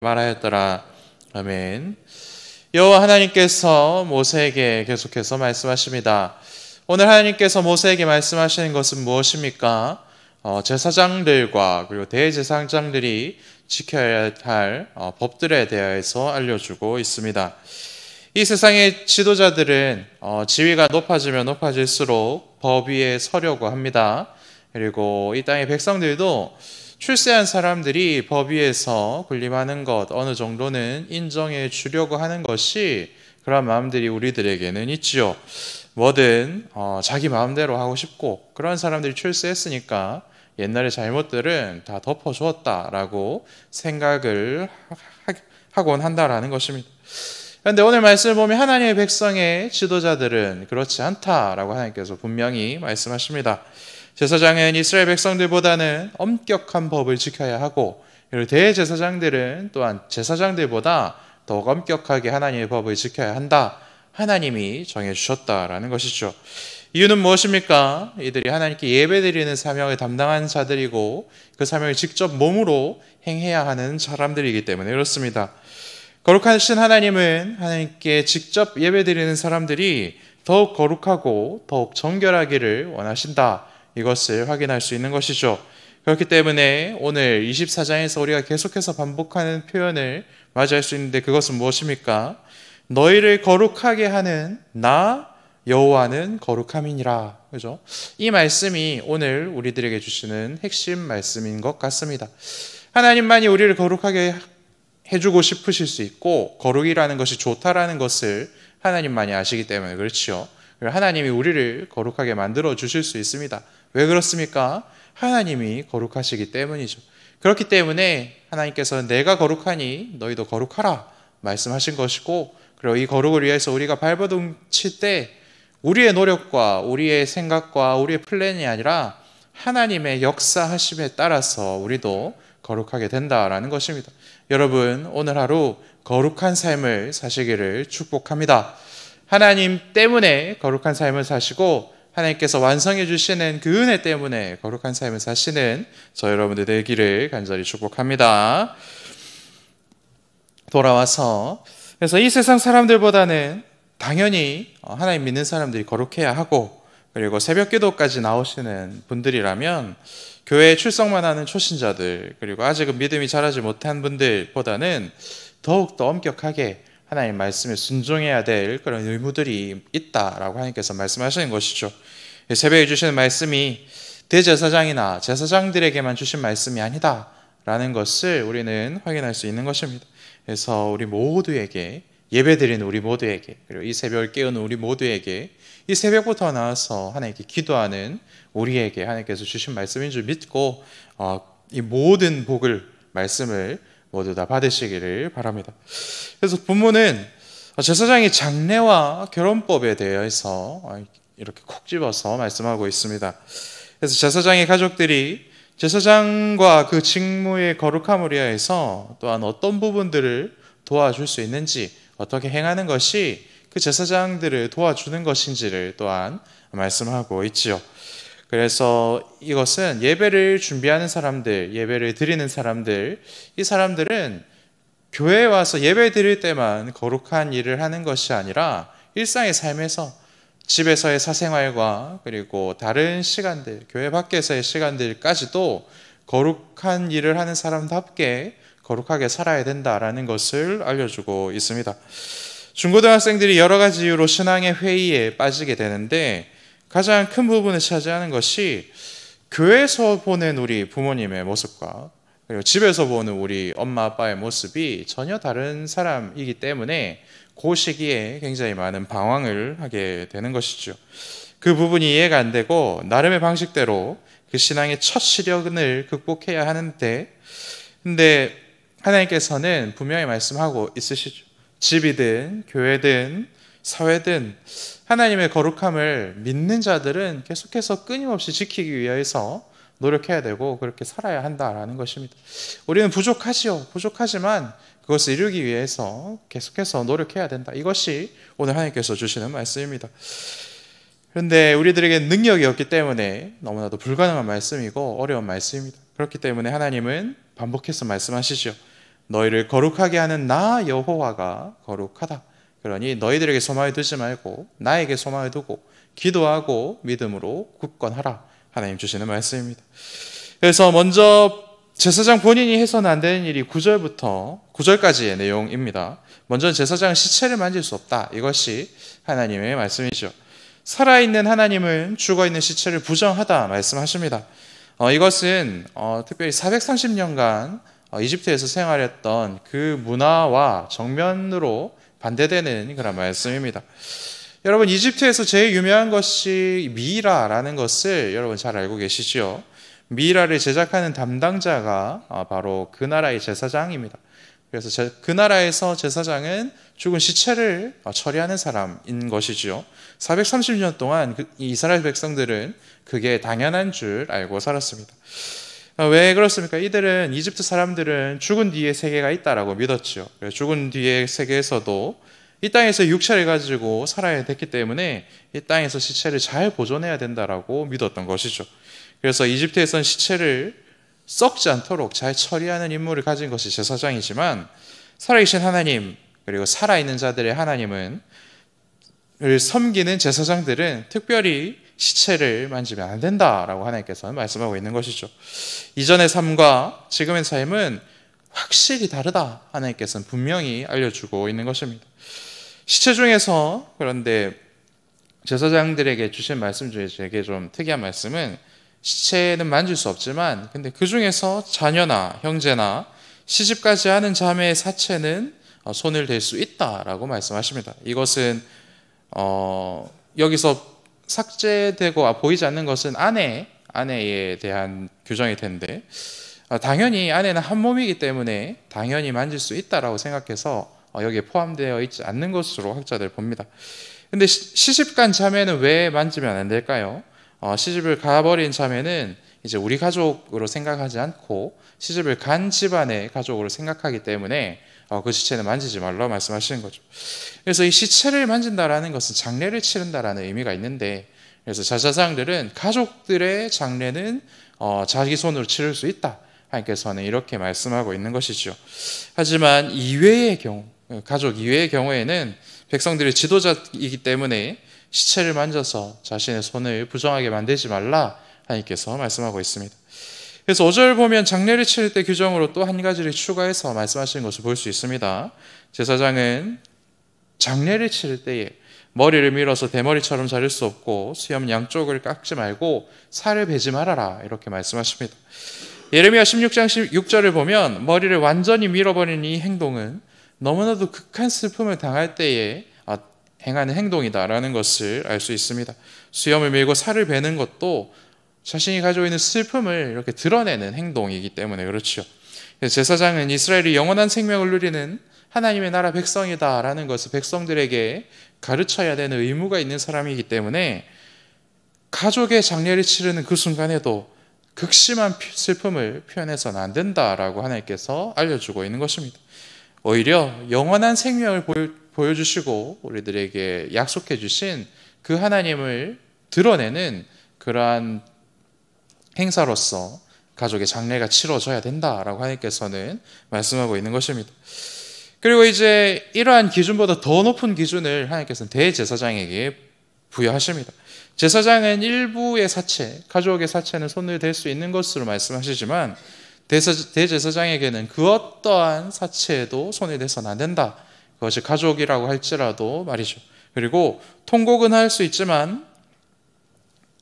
말하였더라. 아멘. 여호와 하나님께서 모세에게 계속해서 말씀하십니다. 오늘 하나님께서 모세에게 말씀하시는 것은 무엇입니까? 제사장들과 그리고 대제사장들이 지켜야 할 법들에 대해서 알려주고 있습니다. 이 세상의 지도자들은 지위가 높아지면 높아질수록 법 위에 서려고 합니다. 그리고 이 땅의 백성들도 출세한 사람들이 법 위에서 군림하는 것 어느 정도는 인정해 주려고 하는 것이 그런 마음들이 우리들에게는 있지요. 뭐든 자기 마음대로 하고 싶고 그런 사람들이 출세했으니까 옛날의 잘못들은 다 덮어주었다라고 생각을 하곤 한다라는 것입니다. 그런데 오늘 말씀을 보면 하나님의 백성의 지도자들은 그렇지 않다라고 하나님께서 분명히 말씀하십니다. 제사장은 이스라엘 백성들보다는 엄격한 법을 지켜야 하고 그리고 대제사장들은 또한 제사장들보다 더욱 엄격하게 하나님의 법을 지켜야 한다. 하나님이 정해주셨다라는 것이죠. 이유는 무엇입니까? 이들이 하나님께 예배드리는 사명을 담당한 자들이고 그 사명을 직접 몸으로 행해야 하는 사람들이기 때문에 그렇습니다. 거룩하신 하나님은 하나님께 직접 예배드리는 사람들이 더욱 거룩하고 더욱 정결하기를 원하신다. 이것을 확인할 수 있는 것이죠. 그렇기 때문에 오늘 24장에서 우리가 계속해서 반복하는 표현을 맞이할 수 있는데 그것은 무엇입니까? 너희를 거룩하게 하는 나 여호와는 거룩함이니라. 그죠? 이 말씀이 오늘 우리들에게 주시는 핵심 말씀인 것 같습니다. 하나님만이 우리를 거룩하게 해주고 싶으실 수 있고 거룩이라는 것이 좋다라는 것을 하나님만이 아시기 때문에 그렇지요. 하나님이 우리를 거룩하게 만들어 주실 수 있습니다. 왜 그렇습니까? 하나님이 거룩하시기 때문이죠. 그렇기 때문에 하나님께서 내가 거룩하니 너희도 거룩하라 말씀하신 것이고 그리고 이 거룩을 위해서 우리가 발버둥 칠 때 우리의 노력과 우리의 생각과 우리의 플랜이 아니라 하나님의 역사하심에 따라서 우리도 거룩하게 된다라는 것입니다. 여러분 오늘 하루 거룩한 삶을 사시기를 축복합니다. 하나님 때문에 거룩한 삶을 사시고 하나님께서 완성해 주시는 그 은혜 때문에 거룩한 삶을 사시는 저 여러분들 되기를 간절히 축복합니다. 돌아와서 그래서 이 세상 사람들보다는 당연히 하나님 믿는 사람들이 거룩해야 하고 그리고 새벽 기도까지 나오시는 분들이라면 교회에 출석만 하는 초신자들 그리고 아직은 믿음이 자라지 못한 분들보다는 더욱더 엄격하게 하나님 말씀에 순종해야 될 그런 의무들이 있다라고 하나님께서 말씀하시는 것이죠. 새벽에 주시는 말씀이 대제사장이나 제사장들에게만 주신 말씀이 아니다라는 것을 우리는 확인할 수 있는 것입니다. 그래서 우리 모두에게 예배드리는 우리 모두에게 그리고 이 새벽을 깨우는 우리 모두에게 이 새벽부터 나와서 하나님께 기도하는 우리에게 하나님께서 주신 말씀인 줄 믿고 이 모든 복을 말씀을 모두 다 받으시기를 바랍니다. 그래서 본문은 제사장의 장례와 결혼법에 대해서 이렇게 콕 집어서 말씀하고 있습니다. 그래서 제사장의 가족들이 제사장과 그 직무의 거룩함을 위하여서 또한 어떤 부분들을 도와줄 수 있는지 어떻게 행하는 것이 그 제사장들을 도와주는 것인지를 또한 말씀하고 있지요. 그래서 이것은 예배를 준비하는 사람들, 예배를 드리는 사람들, 이 사람들은 교회에 와서 예배 드릴 때만 거룩한 일을 하는 것이 아니라 일상의 삶에서 집에서의 사생활과 그리고 다른 시간들, 교회 밖에서의 시간들까지도 거룩한 일을 하는 사람답게 거룩하게 살아야 된다라는 것을 알려주고 있습니다. 중고등학생들이 여러 가지 이유로 신앙의 회의에 빠지게 되는데 가장 큰 부분을 차지하는 것이 교회에서 보는 우리 부모님의 모습과 그리고 집에서 보는 우리 엄마 아빠의 모습이 전혀 다른 사람이기 때문에 그 시기에 굉장히 많은 방황을 하게 되는 것이죠. 그 부분이 이해가 안 되고 나름의 방식대로 그 신앙의 첫 시련을 극복해야 하는데 근데 하나님께서는 분명히 말씀하고 있으시죠. 집이든 교회든 사회든 하나님의 거룩함을 믿는 자들은 계속해서 끊임없이 지키기 위해서 노력해야 되고 그렇게 살아야 한다라는 것입니다. 우리는 부족하지요. 부족하지만 그것을 이루기 위해서 계속해서 노력해야 된다. 이것이 오늘 하나님께서 주시는 말씀입니다. 그런데 우리들에게 능력이 없기 때문에 너무나도 불가능한 말씀이고 어려운 말씀입니다. 그렇기 때문에 하나님은 반복해서 말씀하시죠. 너희를 거룩하게 하는 나 여호와가 거룩하다. 그러니 너희들에게 소망을 두지 말고 나에게 소망을 두고 기도하고 믿음으로 굳건하라. 하나님 주시는 말씀입니다. 그래서 먼저 제사장 본인이 해서는 안 되는 일이 9절부터 9절까지의 내용입니다. 먼저 제사장은 시체를 만질 수 없다. 이것이 하나님의 말씀이죠. 살아있는 하나님은 죽어있는 시체를 부정하다 말씀하십니다. 이것은 특별히 430년간 이집트에서 생활했던 그 문화와 정면으로 반대되는 그런 말씀입니다. 여러분, 이집트에서 제일 유명한 것이 미이라라는 것을 여러분 잘 알고 계시죠? 미이라를 제작하는 담당자가 바로 그 나라의 제사장입니다. 그래서 그 나라에서 제사장은 죽은 시체를 처리하는 사람인 것이죠. 430년 동안 이스라엘 백성들은 그게 당연한 줄 알고 살았습니다. 왜 그렇습니까? 이들은, 이집트 사람들은 죽은 뒤에 세계가 있다라고 믿었죠. 죽은 뒤의 세계에서도 이 땅에서 육체를 가지고 살아야 됐기 때문에 이 땅에서 시체를 잘 보존해야 된다라고 믿었던 것이죠. 그래서 이집트에서는 시체를 썩지 않도록 잘 처리하는 임무를 가진 것이 제사장이지만, 살아계신 하나님 그리고 살아있는 자들의 하나님은 섬기는 제사장들은 특별히 시체를 만지면 안 된다라고 하나님께서는 말씀하고 있는 것이죠. 이전의 삶과 지금의 삶은 확실히 다르다. 하나님께서는 분명히 알려주고 있는 것입니다. 시체 중에서, 그런데 제사장들에게 주신 말씀 중에 되게 좀 특이한 말씀은, 시체는 만질 수 없지만 근데 그 중에서 자녀나 형제나 시집가지 않은 자매의 사체는 손을 댈 수 있다라고 말씀하십니다. 이것은 여기서 삭제되고 보이지 않는 것은 아내에 대한 규정일 텐데, 당연히 아내는 한 몸이기 때문에 당연히 만질 수 있다라고 생각해서 여기에 포함되어 있지 않는 것으로 학자들 봅니다. 근데 시집간 자매는 왜 만지면 안 될까요? 시집을 가버린 자매는 이제 우리 가족으로 생각하지 않고 시집을 간 집안의 가족으로 생각하기 때문에 그 시체는 만지지 말라고 말씀하시는 거죠. 그래서 이 시체를 만진다라는 것은 장례를 치른다라는 의미가 있는데, 그래서 제사장들은 가족들의 장례는 자기 손으로 치를 수 있다. 하나님께서는 이렇게 말씀하고 있는 것이죠. 하지만 이외의 경우, 가족 이외의 경우에는 백성들이 지도자이기 때문에 시체를 만져서 자신의 손을 부정하게 만들지 말라 하나님께서 말씀하고 있습니다. 그래서 5절 보면 장례를 치를 때 규정으로 또 한 가지를 추가해서 말씀하시는 것을 볼 수 있습니다. 제사장은 장례를 치를 때에 머리를 밀어서 대머리처럼 자를 수 없고 수염 양쪽을 깎지 말고 살을 베지 말아라, 이렇게 말씀하십니다. 예레미야 16장 6절을 보면 머리를 완전히 밀어버리는 이 행동은 너무나도 극한 슬픔을 당할 때에 행하는 행동이다라는 것을 알 수 있습니다. 수염을 밀고 살을 베는 것도 자신이 가지고 있는 슬픔을 이렇게 드러내는 행동이기 때문에 그렇죠. 제사장은 이스라엘이 영원한 생명을 누리는 하나님의 나라 백성이다라는 것을 백성들에게 가르쳐야 되는 의무가 있는 사람이기 때문에 가족의 장례를 치르는 그 순간에도 극심한 슬픔을 표현해서는 안 된다라고 하나님께서 알려주고 있는 것입니다. 오히려 영원한 생명을 보여주시고 우리들에게 약속해 주신 그 하나님을 드러내는 그러한 행사로서 가족의 장례가 치러져야 된다라고 하나님께서는 말씀하고 있는 것입니다. 그리고 이제 이러한 기준보다 더 높은 기준을 하나님께서는 대제사장에게 부여하십니다. 제사장은 일부의 사체, 가족의 사체는 손을 댈 수 있는 것으로 말씀하시지만 대제사장에게는 그 어떠한 사체에도 손을 대서는 안 된다. 그것이 가족이라고 할지라도 말이죠. 그리고 통곡은 할 수 있지만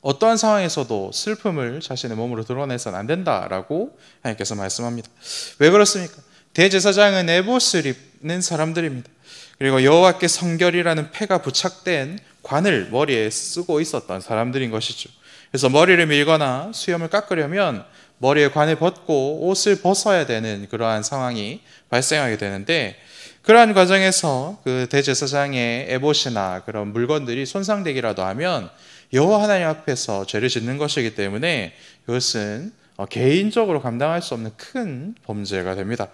어떠한 상황에서도 슬픔을 자신의 몸으로 드러내서는 안 된다라고 하나님께서 말씀합니다. 왜 그렇습니까? 대제사장은 에봇을 입는 사람들입니다. 그리고 여호와께 성결이라는 패가 부착된 관을 머리에 쓰고 있었던 사람들인 것이죠. 그래서 머리를 밀거나 수염을 깎으려면 머리에 관을 벗고 옷을 벗어야 되는 그러한 상황이 발생하게 되는데, 그러한 과정에서 그 대제사장의 에봇이나 그런 물건들이 손상되기라도 하면 여호와 하나님 앞에서 죄를 짓는 것이기 때문에 이것은 개인적으로 감당할 수 없는 큰 범죄가 됩니다.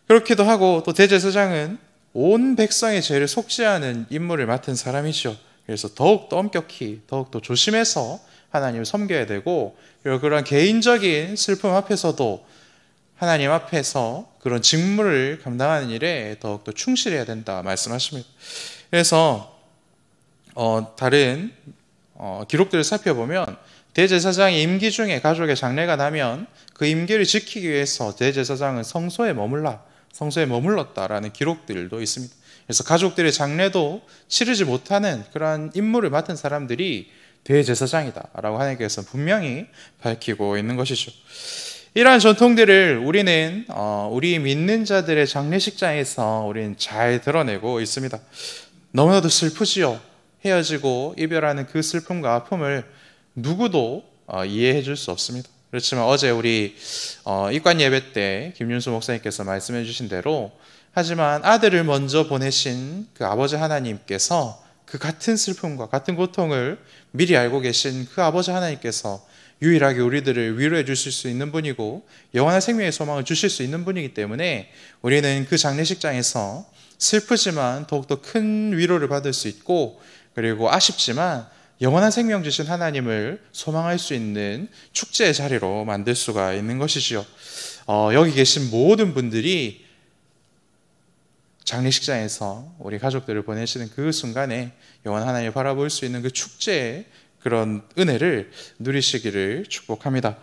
그렇기도 하고 또 대제사장은 온 백성의 죄를 속죄하는 임무를 맡은 사람이죠. 그래서 더욱더 엄격히 더욱더 조심해서 하나님을 섬겨야 되고, 그리고 그런 개인적인 슬픔 앞에서도 하나님 앞에서 그런 직무를 감당하는 일에 더욱더 충실해야 된다 말씀하십니다. 그래서 다른 기록들을 살펴보면 대제사장의 임기 중에 가족의 장례가 나면 그 임기를 지키기 위해서 대제사장은 성소에 머물렀다라는 기록들도 있습니다. 그래서 가족들의 장례도 치르지 못하는 그러한 임무를 맡은 사람들이 대제사장이다라고 하나님께서 분명히 밝히고 있는 것이죠. 이러한 전통들을 우리는 우리 믿는 자들의 장례식장에서 우리는 잘 드러내고 있습니다. 너무나도 슬프지요. 헤어지고 이별하는 그 슬픔과 아픔을 누구도 이해해 줄 수 없습니다. 그렇지만 어제 우리 입관 예배 때 김윤수 목사님께서 말씀해 주신 대로, 하지만 아들을 먼저 보내신 그 아버지 하나님께서 그 같은 슬픔과 같은 고통을 미리 알고 계신 그 아버지 하나님께서 유일하게 우리들을 위로해 주실 수 있는 분이고 영원한 생명의 소망을 주실 수 있는 분이기 때문에 우리는 그 장례식장에서 슬프지만 더욱더 큰 위로를 받을 수 있고, 그리고 아쉽지만 영원한 생명 주신 하나님을 소망할 수 있는 축제의 자리로 만들 수가 있는 것이지요. 여기 계신 모든 분들이 장례식장에서 우리 가족들을 보내시는 그 순간에 영원한 하나님을 바라볼 수 있는 그 축제의 그런 은혜를 누리시기를 축복합니다.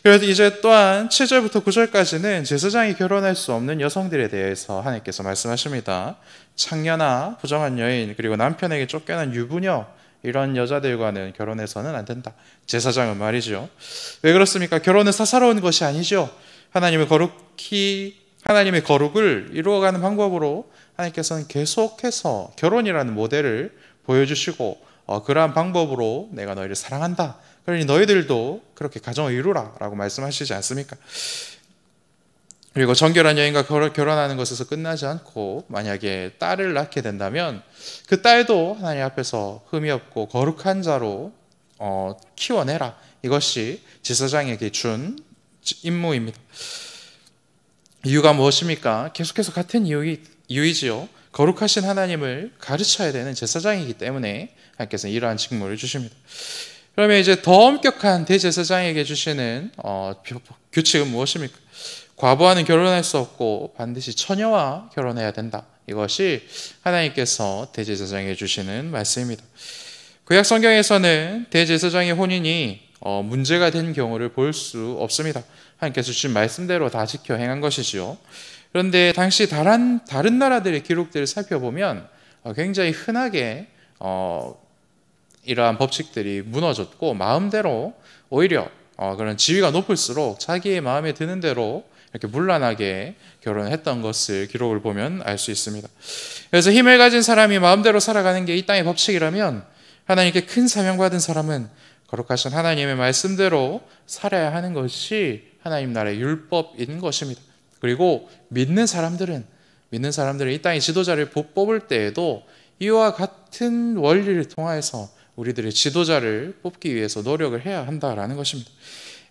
그래서 이제 또한 7절부터 9절까지는 제사장이 결혼할 수 없는 여성들에 대해서 하나님께서 말씀하십니다. 창녀나 부정한 여인, 그리고 남편에게 쫓겨난 유부녀, 이런 여자들과는 결혼해서는 안 된다. 제사장은 말이죠. 왜 그렇습니까? 결혼은 사사로운 것이 아니죠. 하나님의 거룩을 이루어가는 방법으로 하나님께서는 계속해서 결혼이라는 모델을 보여주시고, 그러한 방법으로 내가 너희를 사랑한다, 그러니 너희들도 그렇게 가정을 이루라 라고 말씀하시지 않습니까? 그리고 정결한 여인과 결혼하는 것에서 끝나지 않고 만약에 딸을 낳게 된다면 그 딸도 하나님 앞에서 흠이 없고 거룩한 자로 키워내라. 이것이 제사장에게 준 임무입니다. 이유가 무엇입니까? 계속해서 같은 이유이지요. 거룩하신 하나님을 가르쳐야 되는 제사장이기 때문에 하나님께서는 이러한 직무를 주십니다. 그러면 이제 더 엄격한 대제사장에게 주시는 규칙은 무엇입니까? 과부와는 결혼할 수 없고 반드시 처녀와 결혼해야 된다. 이것이 하나님께서 대제사장에게 주시는 말씀입니다. 구약 성경에서는 대제사장의 혼인이 문제가 된 경우를 볼 수 없습니다. 하나님께서 주신 말씀대로 다 지켜 행한 것이지요. 그런데 당시 다른 나라들의 기록들을 살펴보면 굉장히 흔하게 이러한 법칙들이 무너졌고 마음대로 오히려 그런 지위가 높을수록 자기의 마음에 드는 대로 이렇게 문란하게 결혼을 했던 것을 기록을 보면 알 수 있습니다. 그래서 힘을 가진 사람이 마음대로 살아가는 게 이 땅의 법칙이라면, 하나님께 큰 사명받은 사람은 거룩하신 하나님의 말씀대로 살아야 하는 것이 하나님 나라의 율법인 것입니다. 그리고 믿는 사람들은 이 땅의 지도자를 뽑을 때에도 이와 같은 원리를 통하여서 우리들의 지도자를 뽑기 위해서 노력을 해야 한다라는 것입니다.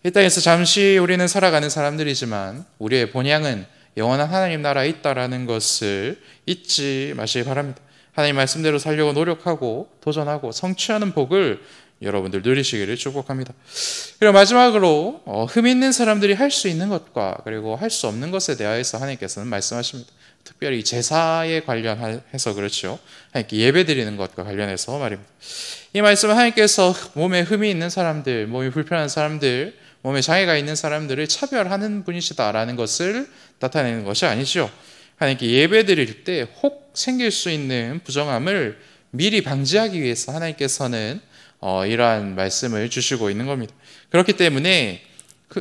이 땅에서 잠시 우리는 살아가는 사람들이지만 우리의 본향은 영원한 하나님 나라에 있다라는 것을 잊지 마시기 바랍니다. 하나님 말씀대로 살려고 노력하고 도전하고 성취하는 복을 여러분들 누리시기를 축복합니다. 그리고 마지막으로 흠 있는 사람들이 할 수 있는 것과 그리고 할 수 없는 것에 대하여서 하나님께서는 말씀하십니다. 특별히 제사에 관련해서 그렇죠. 하나님께 예배 드리는 것과 관련해서 말입니다. 이 말씀은 하나님께서 몸에 흠이 있는 사람들, 몸이 불편한 사람들, 몸에 장애가 있는 사람들을 차별하는 분이시다라는 것을 나타내는 것이 아니죠. 하나님께 예배 드릴 때 혹 생길 수 있는 부정함을 미리 방지하기 위해서 하나님께서는 이러한 말씀을 주시고 있는 겁니다. 그렇기 때문에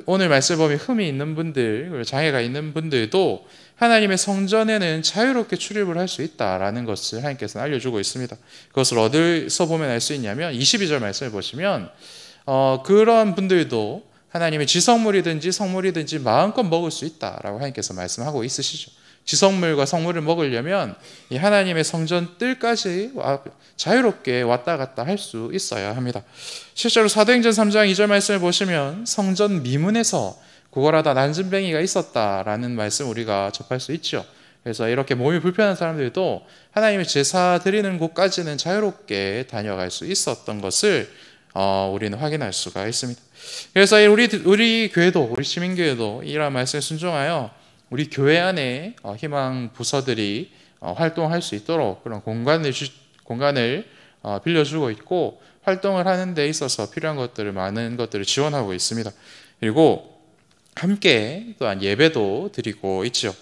오늘 말씀을 보면 흠이 있는 분들, 그리고 장애가 있는 분들도 하나님의 성전에는 자유롭게 출입을 할 수 있다라는 것을 하나님께서는 알려주고 있습니다. 그것을 어디서 보면 알 수 있냐면 22절 말씀을 보시면 그런 분들도 하나님의 지성물이든지 성물이든지 마음껏 먹을 수 있다라고 하나님께서 말씀하고 있으시죠. 지성물과 성물을 먹으려면 이 하나님의 성전 뜰까지 자유롭게 왔다 갔다 할 수 있어야 합니다. 실제로 사도행전 3장 2절 말씀을 보시면 성전 미문에서 구걸하다 난진뱅이가 있었다라는 말씀 우리가 접할 수 있죠. 그래서 이렇게 몸이 불편한 사람들도 하나님의 제사 드리는 곳까지는 자유롭게 다녀갈 수 있었던 것을 우리는 확인할 수가 있습니다. 그래서 우리 교회도, 우리 시민교회도 이러한 말씀에 순종하여 우리 교회 안에 희망 부서들이 활동할 수 있도록 그런 공간을 빌려주고 있고, 활동을 하는 데 있어서 필요한 것들을, 많은 것들을 지원하고 있습니다. 그리고 함께 또한 예배도 드리고 있죠.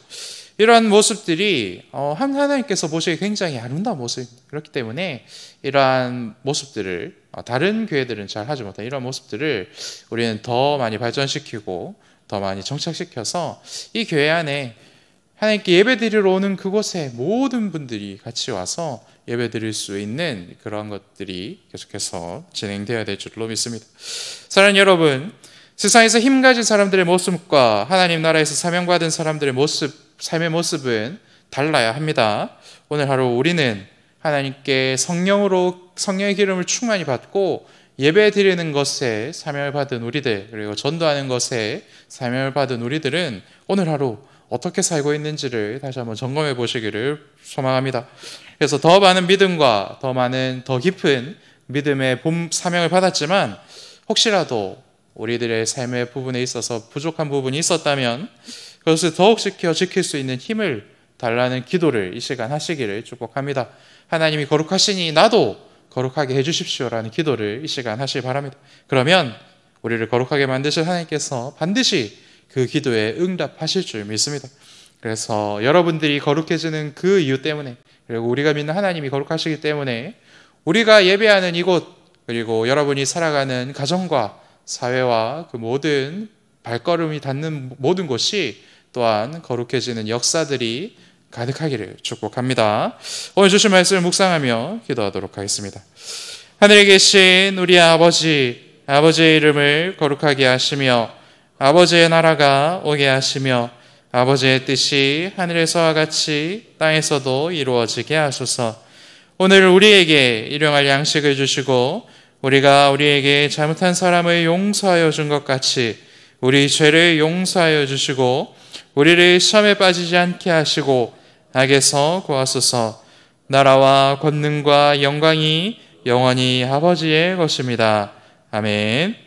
이러한 모습들이 하나님께서 보시기에 굉장히 아름다운 모습입니다. 그렇기 때문에 이러한 모습들을, 다른 교회들은 잘 하지 못한 이러한 모습들을 우리는 더 많이 발전시키고 더 많이 정착시켜서 이 교회 안에 하나님께 예배 드리러 오는 그곳에 모든 분들이 같이 와서 예배 드릴 수 있는 그런 것들이 계속해서 진행되어야 될 줄로 믿습니다. 사랑하는 여러분, 세상에서 힘가진 사람들의 모습과 하나님 나라에서 사명받은 사람들의 삶의 모습은 달라야 합니다. 오늘 하루 우리는 하나님께 성령의 기름을 충만히 받고 예배 드리는 것에 사명을 받은 우리들, 그리고 전도하는 것에 사명을 받은 우리들은 오늘 하루 어떻게 살고 있는지를 다시 한번 점검해 보시기를 소망합니다. 그래서 더 많은 믿음과 더 깊은 믿음의 사명을 받았지만, 혹시라도 우리들의 삶의 부분에 있어서 부족한 부분이 있었다면 그것을 더욱 지킬 수 있는 힘을 달라는 기도를 이 시간 하시기를 축복합니다. 하나님이 거룩하시니 나도 거룩하게 해주십시오라는 기도를 이 시간 하시기 바랍니다. 그러면 우리를 거룩하게 만드실 하나님께서 반드시 그 기도에 응답하실 줄 믿습니다. 그래서 여러분들이 거룩해지는 그 이유 때문에, 그리고 우리가 믿는 하나님이 거룩하시기 때문에 우리가 예배하는 이곳, 그리고 여러분이 살아가는 가정과 사회와 그 모든 발걸음이 닿는 모든 곳이 또한 거룩해지는 역사들이 가득하기를 축복합니다. 오늘 주신 말씀을 묵상하며 기도하도록 하겠습니다. 하늘에 계신 우리 아버지의 이름을 거룩하게 하시며 아버지의 나라가 오게 하시며 아버지의 뜻이 하늘에서와 같이 땅에서도 이루어지게 하소서. 오늘 우리에게 일용할 양식을 주시고 우리가 우리에게 잘못한 사람을 용서하여 준 것 같이 우리 죄를 용서하여 주시고 우리를 시험에 빠지지 않게 하시고 악에서 구하소서. 나라와 권능과 영광이 영원히 아버지의 것입니다. 아멘.